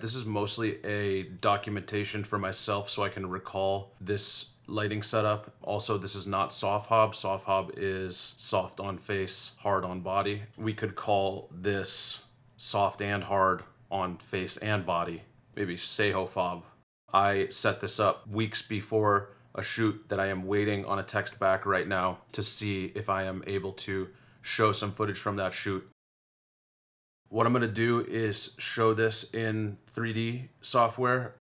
This is mostly a documentation for myself so I can recall this lighting setup. Also, this is not soft hob. Soft hob is soft on face, hard on body. We could call this soft and hard on face and body. Maybe Seho fob. I set this up weeks before a shoot that I am waiting on a text back right now to see if I am able to show some footage from that shoot. What I'm going to do is show this in 3D software.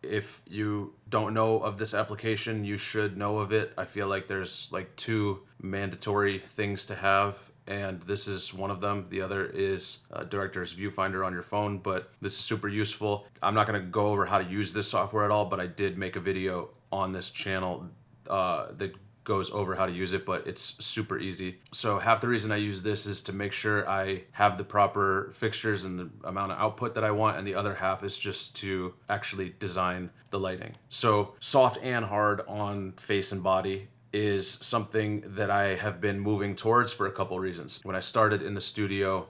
If you don't know of this application, you should know of it. I feel like there's like two mandatory things to have, and this is one of them. The other is Director's Viewfinder on your phone, but this is super useful. I'm not going to go over how to use this software at all, but I did make a video on this channel that goes over how to use it, but it's super easy. So half the reason I use this is to make sure I have the proper fixtures and the amount of output that I want, and the other half is just to actually design the lighting. So soft and hard on face and body is something that I have been moving towards for a couple reasons. When I started in the studio,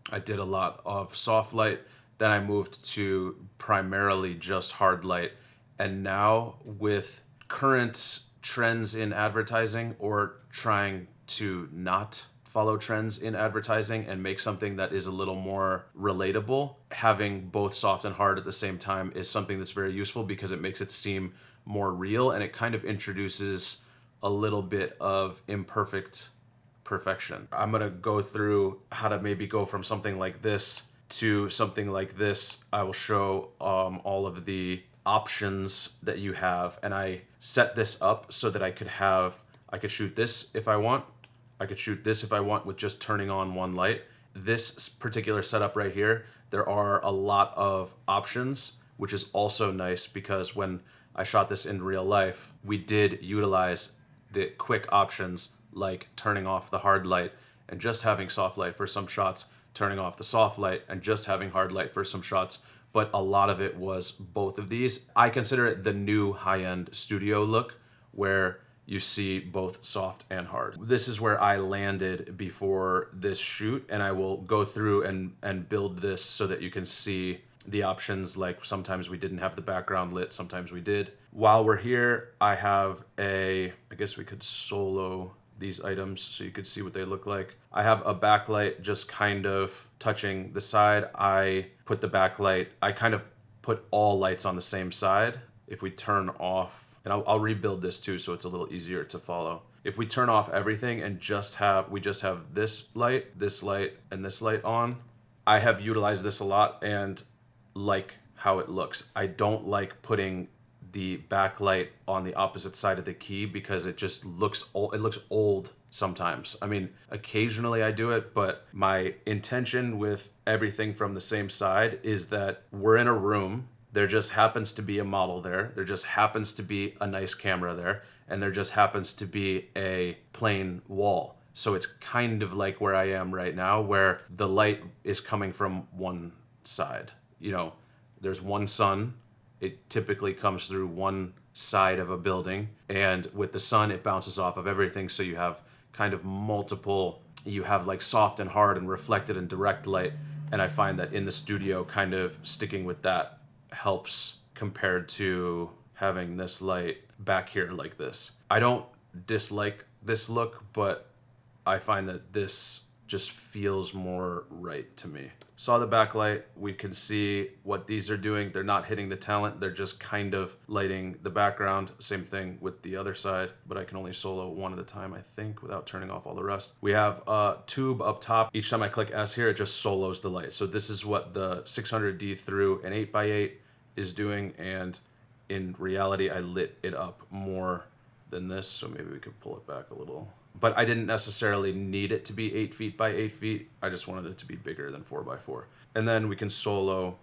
I did a lot of soft light, then I moved to primarily just hard light, and now with current trends in advertising, or trying to not follow trends in advertising and make something that is a little more relatable, having both soft and hard at the same time is something that's very useful because it makes it seem more real, and it kind of introduces a little bit of imperfect perfection. I'm going to go through how to maybe go from something like this to something like this. I will show all of the options that you have, and I set this up so that I could shoot this if I want. I could shoot this if I want with just turning on one light. This particular setup right here, there are a lot of options, which is also nice because when I shot this in real life, we did utilize the quick options like turning off the hard light and just having soft light for some shots, turning off the soft light and just having hard light for some shots. But a lot of it was both of these. I consider it the new high-end studio look where you see both soft and hard. This is where I landed before this shoot, and I will go through and build this so that you can see the options. Like sometimes we didn't have the background lit, sometimes we did. While we're here, I have I guess we could solo these items so you could see what they look like. I have a backlight just kind of touching the side. I put the backlight, I kind of put all lights on the same side. If we turn off, and I'll rebuild this too so it's a little easier to follow. If we turn off everything and we just have this light, and this light on, I have utilized this a lot and like how it looks. I don't like putting the backlight on the opposite side of the key because it just looks old. It looks old sometimes. I mean, occasionally I do it, but my intention with everything from the same side is that we're in a room. There just happens to be a model there. There just happens to be a nice camera there. And there just happens to be a plain wall. So it's kind of like where I am right now, where the light is coming from one side. You know, there's one sun. It typically comes through one side of a building, and with the sun, it bounces off of everything. So you have kind of you have like soft and hard and reflected and direct light. And I find that in the studio, kind of sticking with that helps compared to having this light back here like this. I don't dislike this look, but I find that this just feels more right to me. Saw the backlight. We can see what these are doing. They're not hitting the talent. They're just kind of lighting the background. Same thing with the other side, but I can only solo one at a time, I think, without turning off all the rest. We have a tube up top. Each time I click S here, it just solos the light. So this is what the 600D through an 8x8 is doing, and in reality, I lit it up more than this, so maybe we could pull it back a little. But I didn't necessarily need it to be 8 feet by 8 feet. I just wanted it to be bigger than 4x4. And then we can solo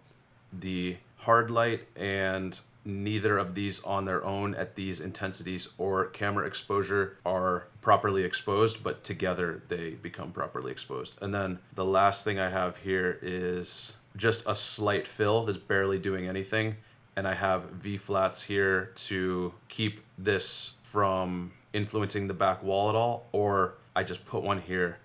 the hard light, and neither of these on their own at these intensities or camera exposure are properly exposed, but together they become properly exposed. And then the last thing I have here is just a slight fill that's barely doing anything. And I have V-flats here to keep this from influencing the back wall at all, or I just put one here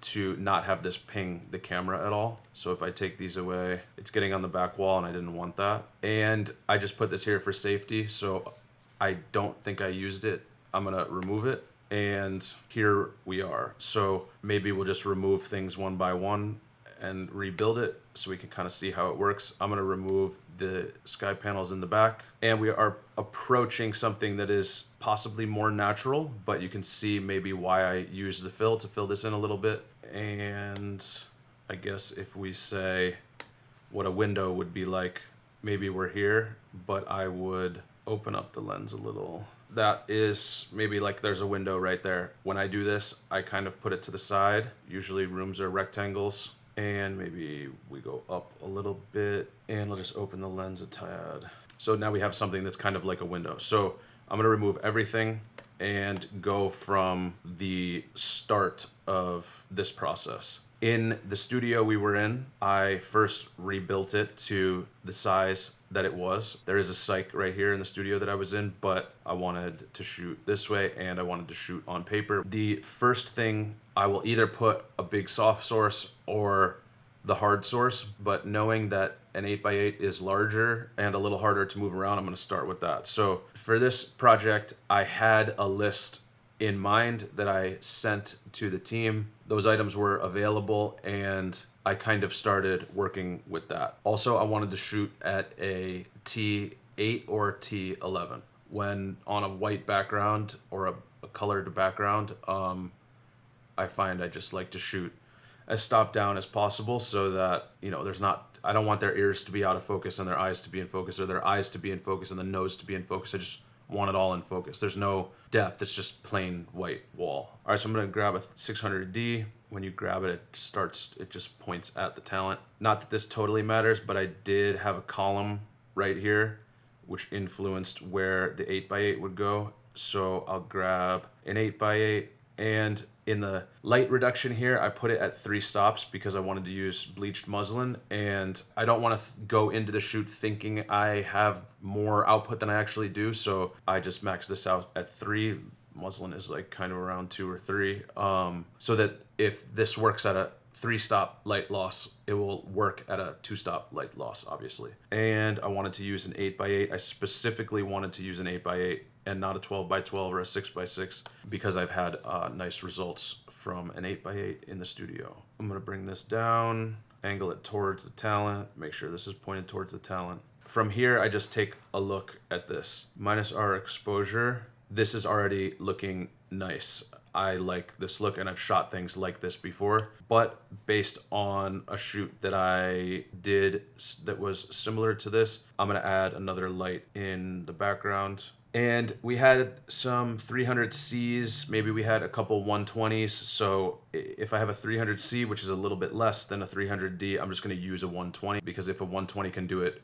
to not have this ping the camera at all. So if I take these away, it's getting on the back wall and I didn't want that. And I just put this here for safety, so I don't think I used it. I'm gonna remove it, and here we are. So maybe we'll just remove things one by one and rebuild it so we can kind of see how it works. I'm gonna remove the sky panels in the back, and we are approaching something that is possibly more natural, but you can see maybe why I used the fill to fill this in a little bit. And I guess if we say what a window would be like, maybe we're here, but I would open up the lens a little. That is maybe like there's a window right there. When I do this, I kind of put it to the side. Usually rooms are rectangles. And maybe we go up a little bit, and we'll just open the lens a tad. So now we have something that's kind of like a window. So I'm gonna remove everything and go from the start of this process. In the studio we were in, I first rebuilt it to the size that it was. There is a cyc right here in the studio that I was in, but I wanted to shoot this way and I wanted to shoot on paper. The first thing, I will either put a big soft source or the hard source, but knowing that an 8x8 is larger and a little harder to move around, I'm gonna start with that. So for this project, I had a list in mind that I sent to the team. Those items were available and I kind of started working with that. Also, I wanted to shoot at a T8 or T11. When on a white background or a colored background, I find I just like to shoot as top down as possible so that, you know, I don't want their ears to be out of focus and their eyes to be in focus, or their eyes to be in focus and the nose to be in focus. I just want it all in focus. There's no depth. It's just plain white wall. All right, so I'm gonna grab a 600D. When you grab it, it just points at the talent. Not that this totally matters, but I did have a column right here, which influenced where the 8x8 would go. So I'll grab an 8x8, and in the light reduction here, I put it at 3 stops because I wanted to use bleached muslin, and I don't want to go into the shoot thinking I have more output than I actually do, so I just max this out at 3. Muslin is like kind of around 2 or 3, so that if this works at a 3-stop light loss, it will work at a 2-stop light loss, obviously. And I wanted to use an 8x8. I specifically wanted to use an 8x8 and not a 12x12 or a 6x6 because I've had nice results from an 8x8 in the studio. I'm gonna bring this down, angle it towards the talent, make sure this is pointed towards the talent. From here, I just take a look at this. Minus our exposure, this is already looking nice. I like this look, and I've shot things like this before, but based on a shoot that I did that was similar to this, I'm gonna add another light in the background. And we had some 300Cs, maybe we had a couple 120s, so if I have a 300C, which is a little bit less than a 300D, I'm just gonna use a 120, because if a 120 can do it,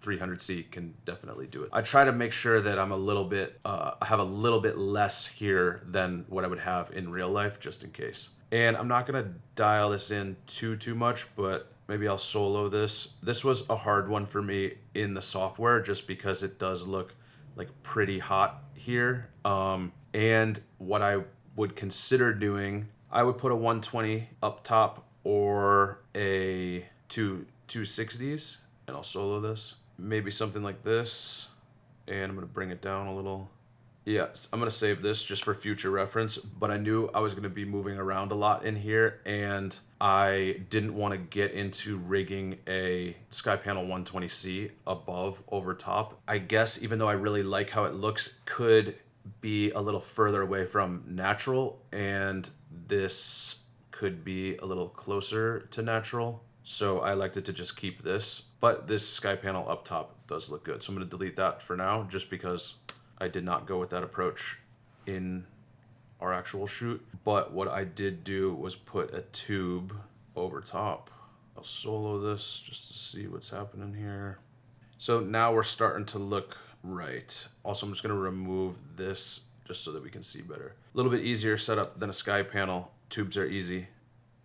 300C can definitely do it. I try to make sure that I'm I have a little bit less here than what I would have in real life, just in case. And I'm not gonna dial this in too much, but maybe I'll solo this. This was a hard one for me in the software, just because it does look like pretty hot here. And what I would consider doing, I would put a 120 up top or a 260s, and I'll solo this. Maybe something like this, and I'm gonna bring it down a little. Yeah, I'm gonna save this just for future reference, but I knew I was gonna be moving around a lot in here, and I didn't want to get into rigging a SkyPanel 120C above over top. I guess even though I really like how it looks, could be a little further away from natural, and this could be a little closer to natural. So I elected to just keep this, but this sky panel up top does look good. So I'm gonna delete that for now, just because I did not go with that approach in our actual shoot. But what I did do was put a tube over top. I'll solo this just to see what's happening here. So now we're starting to look right. Also, I'm just gonna remove this just so that we can see better. A little bit easier setup than a sky panel. Tubes are easy,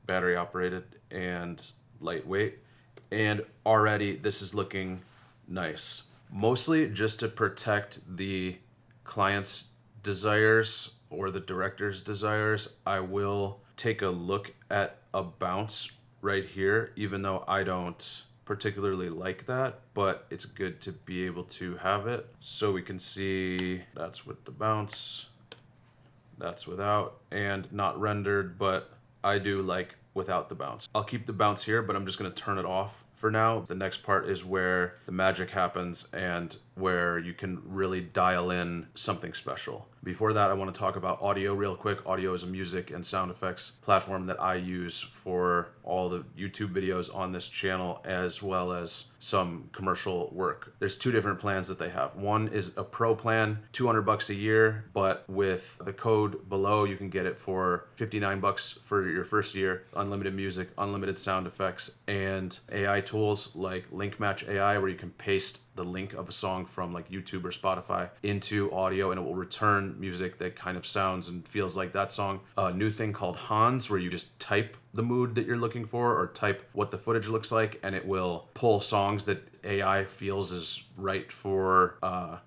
battery operated, and lightweight, and already this is looking nice. Mostly just to protect the client's desires or the director's desires, I will take a look at a bounce right here, even though I don't particularly like that, but it's good to be able to have it. So we can see that's with the bounce, that's without, and not rendered, but I do like without the bounce. I'll keep the bounce here, but I'm just gonna turn it off for now. The next part is where the magic happens and where you can really dial in something special. Before that, I want to talk about audio real quick. Audio is a music and sound effects platform that I use for all the YouTube videos on this channel, as well as some commercial work. There's two different plans that they have. One is a pro plan, $200 a year, but with the code below, you can get it for $59 for your first year. Unlimited music, unlimited sound effects, and AI tools like Link Match AI, where you can paste the link of a song from like YouTube or Spotify into audio, and it will return music that kind of sounds and feels like that song. A new thing called Hans, where you just type the mood that you're looking for or type what the footage looks like, and it will pull songs that AI feels is right for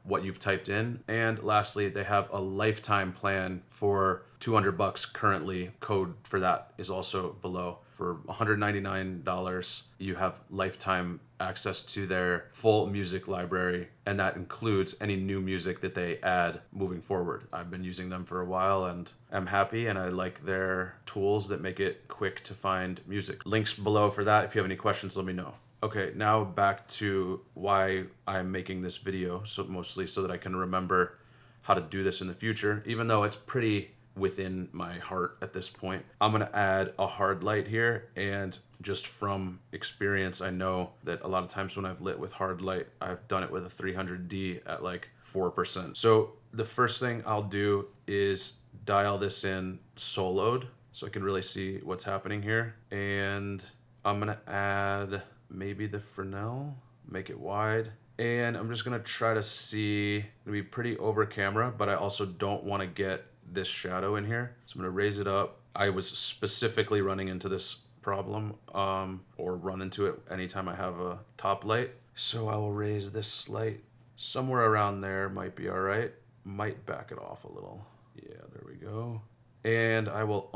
what you've typed in. And lastly, they have a lifetime plan for $200 currently. Code for that is also below. For $199, you have lifetime access to their full music library, and that includes any new music that they add moving forward. I've been using them for a while and I'm happy, and I like their tools that make it quick to find music. Links below for that. If you have any questions, let me know. Okay, now back to why I'm making this video, so mostly so that I can remember how to do this in the future, even though it's pretty within my heart at this point. I'm gonna add a hard light here, and just from experience, I know that a lot of times when I've lit with hard light, I've done it with a 300D at like 4%. So the first thing I'll do is dial this in soloed so I can really see what's happening here. And I'm gonna add maybe the Fresnel, make it wide. And I'm just gonna try to see, it'll be pretty over camera, but I also don't wanna get this shadow in here. So I'm gonna raise it up. I was specifically running into this problem, or run into it anytime I have a top light. So I will raise this light somewhere around there, might be all right. Might back it off a little. Yeah, there we go. And I will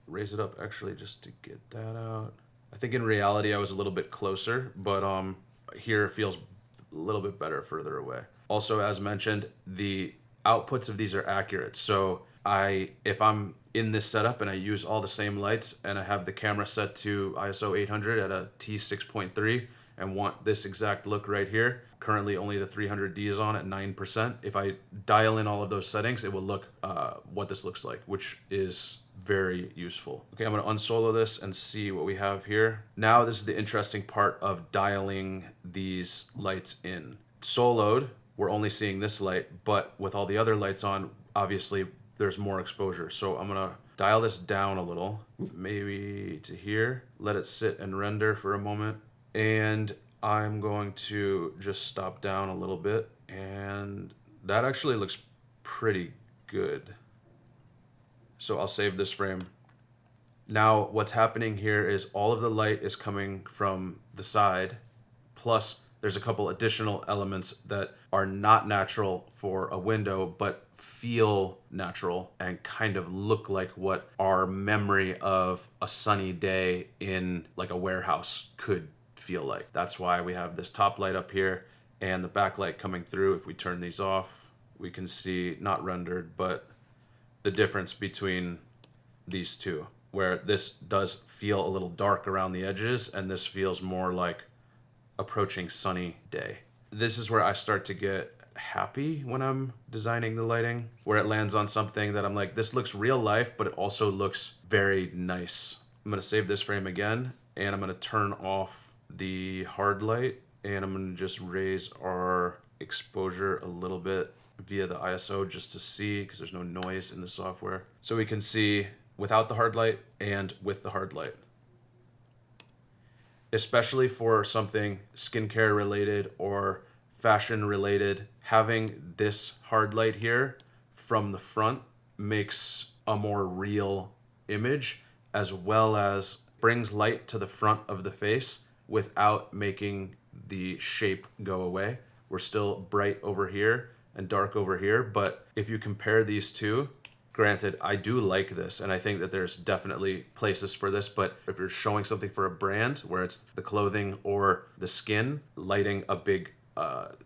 raise it up actually just to get that out. I think in reality I was a little bit closer, but here it feels a little bit better further away. Also, as mentioned, the outputs of these are accurate. So if I'm in this setup and I use all the same lights and I have the camera set to ISO 800 at a T6.3 and want this exact look right here, currently only the 300D is on at 9%. If I dial in all of those settings, it will look what this looks like, which is very useful. Okay, I'm gonna unsolo this and see what we have here. Now this is the interesting part of dialing these lights in. Soloed, we're only seeing this light, but with all the other lights on, obviously there's more exposure. So I'm gonna dial this down a little, maybe to here, let it sit and render for a moment. And I'm going to just stop down a little bit, and that actually looks pretty good. So I'll save this frame. Now what's happening here is all of the light is coming from the side, plus there's a couple additional elements that are not natural for a window, but feel natural and kind of look like what our memory of a sunny day in like a warehouse could feel like. That's why we have this top light up here and the backlight coming through. If we turn these off, we can see, not rendered, but the difference between these two, where this does feel a little dark around the edges and this feels more like approaching sunny day. This is where I start to get happy when I'm designing the lighting, where it lands on something that I'm like, this looks real life, but it also looks very nice. I'm gonna save this frame again, and I'm gonna turn off the hard light, and I'm gonna just raise our exposure a little bit via the ISO just to see, because there's no noise in the software. So we can see without the hard light and with the hard light. Especially for something skincare related or fashion related, having this hard light here from the front makes a more real image, as well as brings light to the front of the face without making the shape go away. We're still bright over here and dark over here, but if you compare these two, Granted, I do like this, and I think that there's definitely places for this, but if you're showing something for a brand where it's the clothing or the skin, lighting a big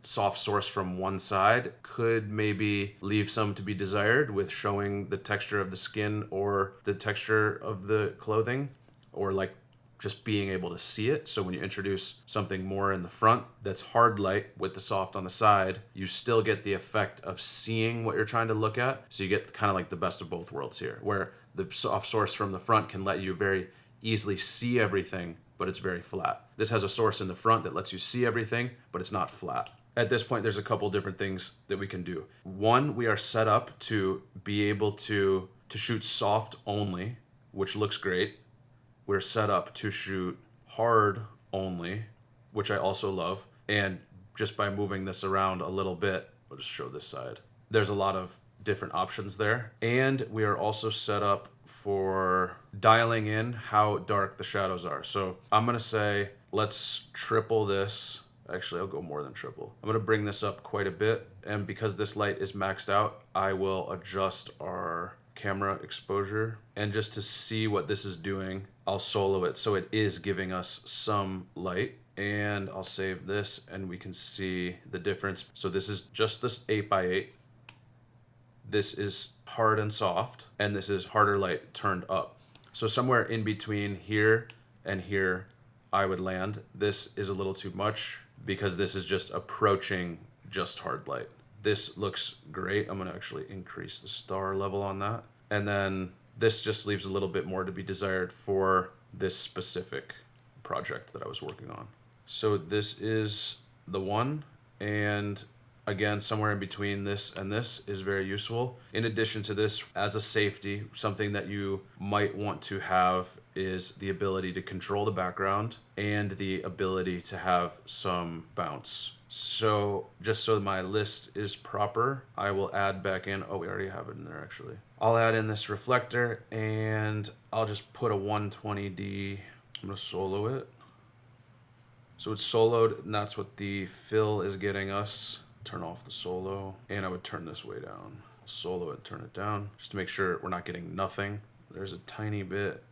soft source from one side could maybe leave some to be desired with showing the texture of the skin or the texture of the clothing, or like just being able to see it. So when you introduce something more in the front that's hard light with the soft on the side, you still get the effect of seeing what you're trying to look at. So you get kind of like the best of both worlds here, where the soft source from the front can let you very easily see everything, but it's very flat. This has a source in the front that lets you see everything, but it's not flat. At this point, there's a couple different things that we can do. One, we are set up to be able to shoot soft only, which looks great. We're set up to shoot hard only, which I also love. And just by moving this around a little bit, I'll just show this side. There's a lot of different options there. And we are also set up for dialing in how dark the shadows are. So I'm going to say, let's triple this. Actually, I'll go more than triple. I'm going to bring this up quite a bit. And because this light is maxed out, I will adjust our camera exposure. And just to see what this is doing, I'll solo it so it is giving us some light. And I'll save this and we can see the difference. So this is just this 8x8. This is hard and soft, and this is harder light turned up. So somewhere in between here and here, I would land. This is a little too much because this is just approaching just hard light. This looks great. I'm gonna actually increase the star level on that. And then this just leaves a little bit more to be desired for this specific project that I was working on. So this is the one, and again, somewhere in between this and this is very useful. In addition to this, as a safety, something that you might want to have is the ability to control the background and the ability to have some bounce. So just so my list is proper, I will add back in, oh, we already have it in there actually. I'll add in this reflector and I'll just put a 120D. I'm gonna solo it. So it's soloed, and that's what the fill is getting us. Turn off the solo, and I would turn this way down. Solo it, turn it down, just to make sure we're not getting nothing. There's a tiny bit.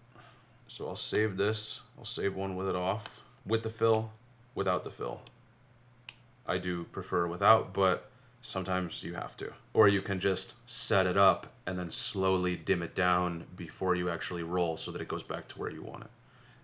So I'll save this. I'll save one with it off. With the fill, without the fill. I do prefer without, but sometimes you have to. Or you can just set it up and then slowly dim it down before you actually roll so that it goes back to where you want it.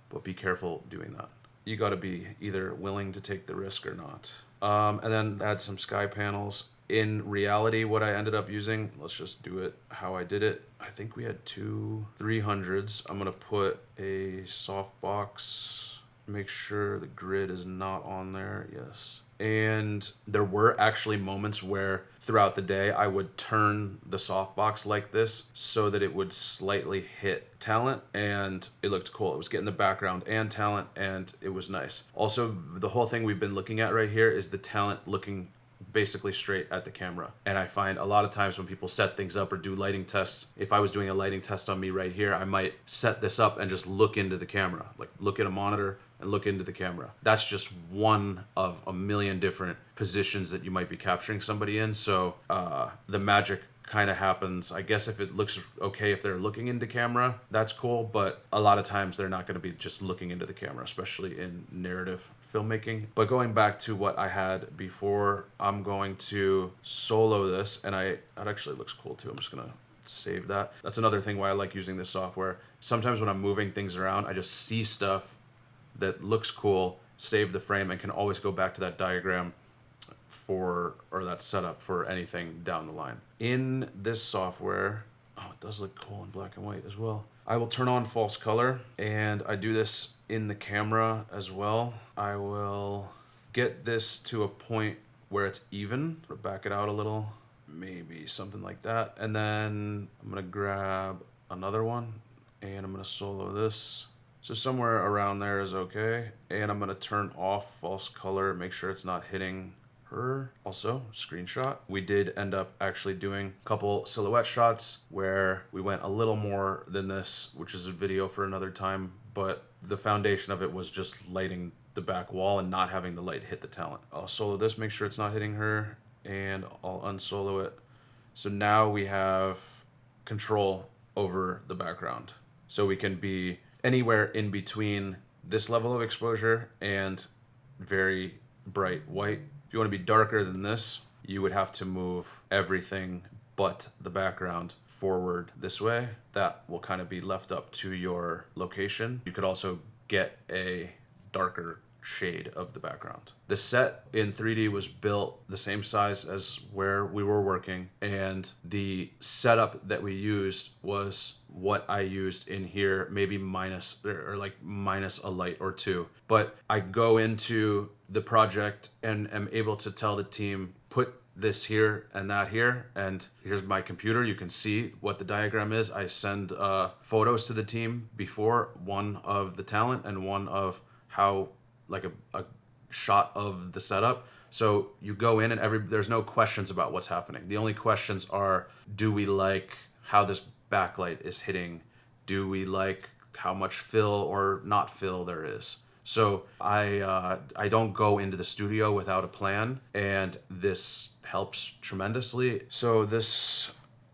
But be careful doing that. You gotta be either willing to take the risk or not. And then add some sky panels. In reality, what I ended up using, let's just do it how I did it. I think we had two 300s. I'm gonna put a softbox, make sure the grid is not on there, yes. And there were actually moments where throughout the day I would turn the softbox like this so that it would slightly hit talent, and it looked cool. It was getting the background and talent, and it was nice. Also, the whole thing we've been looking at right here is the talent looking basically straight at the camera. And I find a lot of times when people set things up or do lighting tests, if I was doing a lighting test on me right here, I might set this up and just look into the camera, like look at a monitor and look into the camera. That's just one of a million different positions that you might be capturing somebody in. So the magic kind of happens. I guess if it looks okay if they're looking into camera, that's cool, but a lot of times they're not going to be just looking into the camera, especially in narrative filmmaking. But going back to what I had before, I'm going to solo this, and it actually looks cool too. I'm just going to save that. That's another thing why I like using this software. Sometimes when I'm moving things around, I just see stuff that looks cool, save the frame, and can always go back to that diagram or that setup for anything down the line. In this software, oh, it does look cool in black and white as well. I will turn on false color, and I do this in the camera as well. I will get this to a point where it's even, back it out a little, maybe something like that. And then I'm gonna grab another one and I'm gonna solo this. So somewhere around there is okay. And I'm gonna turn off false color, make sure it's not hitting her. Also, screenshot. We did end up actually doing a couple silhouette shots where we went a little more than this, which is a video for another time, but the foundation of it was just lighting the back wall and not having the light hit the talent. I'll solo this, make sure it's not hitting her, and I'll unsolo it. So now we have control over the background. So we can be anywhere in between this level of exposure and very bright white. If you want to be darker than this, you would have to move everything but the background forward this way. That will kind of be left up to your location. You could also get a darker shade of the background. The set in 3D was built the same size as where we were working, and the setup that we used was what I used in here, maybe minus a light or two. But I go into the project and am able to tell the team, put this here and that here, and here's my computer. You can see what the diagram is. I send photos to the team before, one of the talent and one of how, like a shot of the setup. So you go in and there's no questions about what's happening. The only questions are, do we like how this backlight is hitting? Do we like how much fill or not fill there is? So I don't go into the studio without a plan, and this helps tremendously. So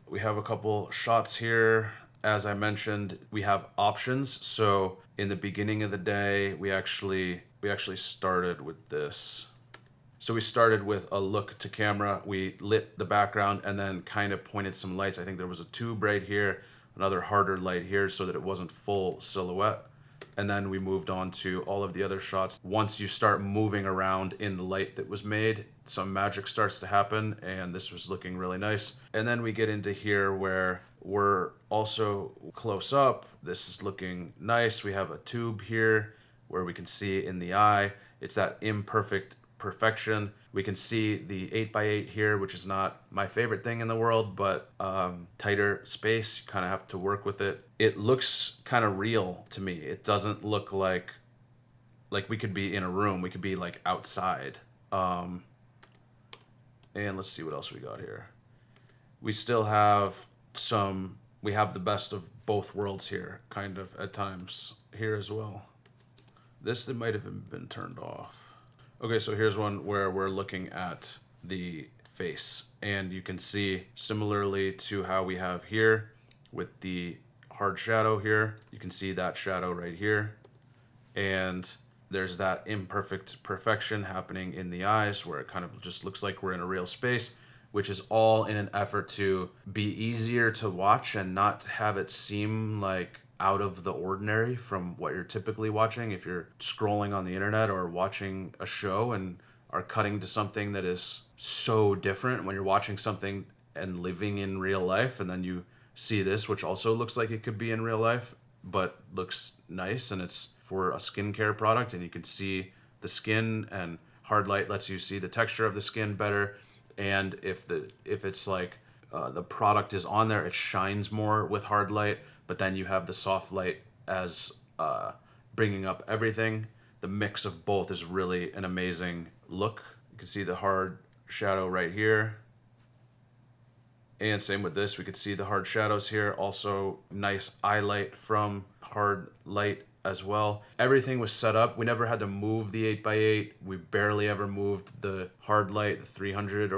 we have a couple shots here. As I mentioned, we have options. So in the beginning of the day, we actually started with this. So we started with a look to camera. We lit the background and then kind of pointed some lights. I think there was a tube right here, another harder light here so that it wasn't full silhouette. And then we moved on to all of the other shots. Once you start moving around in the light that was made, some magic starts to happen, and this was looking really nice. And then we get into here where we're also close up. This is looking nice. We have a tube here where we can see in the eye. It's that imperfect perfection. We can see the 8x8 here, which is not my favorite thing in the world, but tighter space, you kind of have to work with it. It looks kind of real to me. It doesn't look like we could be in a room. We could be like outside. And let's see what else we got here. We still have we have the best of both worlds here, kind of at times here as well. This might have been turned off. Okay, so here's one where we're looking at the face, and you can see similarly to how we have here with the hard shadow here, you can see that shadow right here, and there's that imperfect perfection happening in the eyes where it kind of just looks like we're in a real space, which is all in an effort to be easier to watch and not have it seem like out of the ordinary from what you're typically watching. If you're scrolling on the internet or watching a show and are cutting to something that is so different, when you're watching something and living in real life, and then you see this, which also looks like it could be in real life, but looks nice, and it's for a skincare product, and you can see the skin, and hard light lets you see the texture of the skin better. And if it's like the product is on there, it shines more with hard light, but then you have the soft light as bringing up everything. The mix of both is really an amazing look. You can see the hard shadow right here. And same with this, we could see the hard shadows here. Also nice eye light from hard light as well. Everything was set up. We never had to move the 8x8. We barely ever moved the hard light, the 300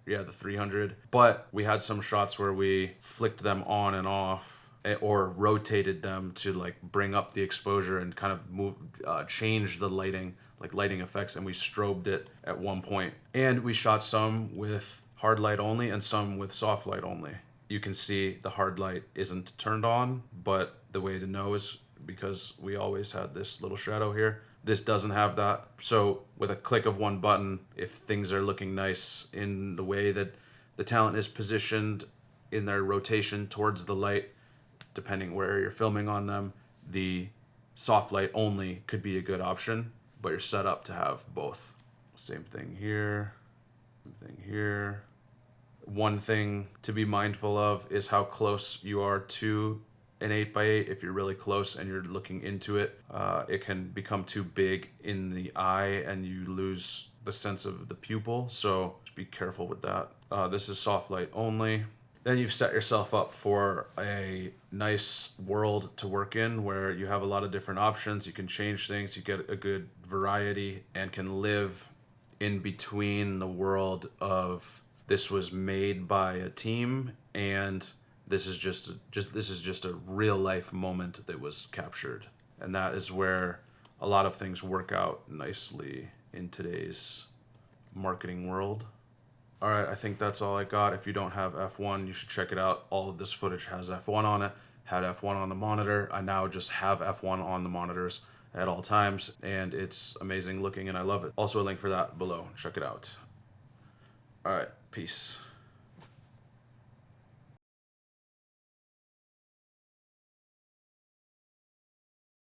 the 300. But we had some shots where we flicked them on and off or rotated them to like bring up the exposure and kind of change the lighting, like lighting effects, and we strobed it at one point. And we shot some with hard light only and some with soft light only. You can see the hard light isn't turned on, but the way to know is because we always had this little shadow here. This doesn't have that. So with a click of one button, if things are looking nice in the way that the talent is positioned in their rotation towards the light, depending where you're filming on them, the soft light only could be a good option, but you're set up to have both. Same thing here, same thing here. One thing to be mindful of is how close you are to an 8x8. If you're really close and you're looking into it, it can become too big in the eye and you lose the sense of the pupil, so just be careful with that. This is soft light only. Then you've set yourself up for a nice world to work in where you have a lot of different options. You can change things, you get a good variety, and can live in between the world of this was made by a team and This is just a real life moment that was captured. And that is where a lot of things work out nicely in today's marketing world. All right, I think that's all I got. If you don't have F1, you should check it out. All of this footage has F1 on it, had F1 on the monitor. I now just have F1 on the monitors at all times, and it's amazing looking, and I love it. Also, a link for that below. Check it out. All right, peace.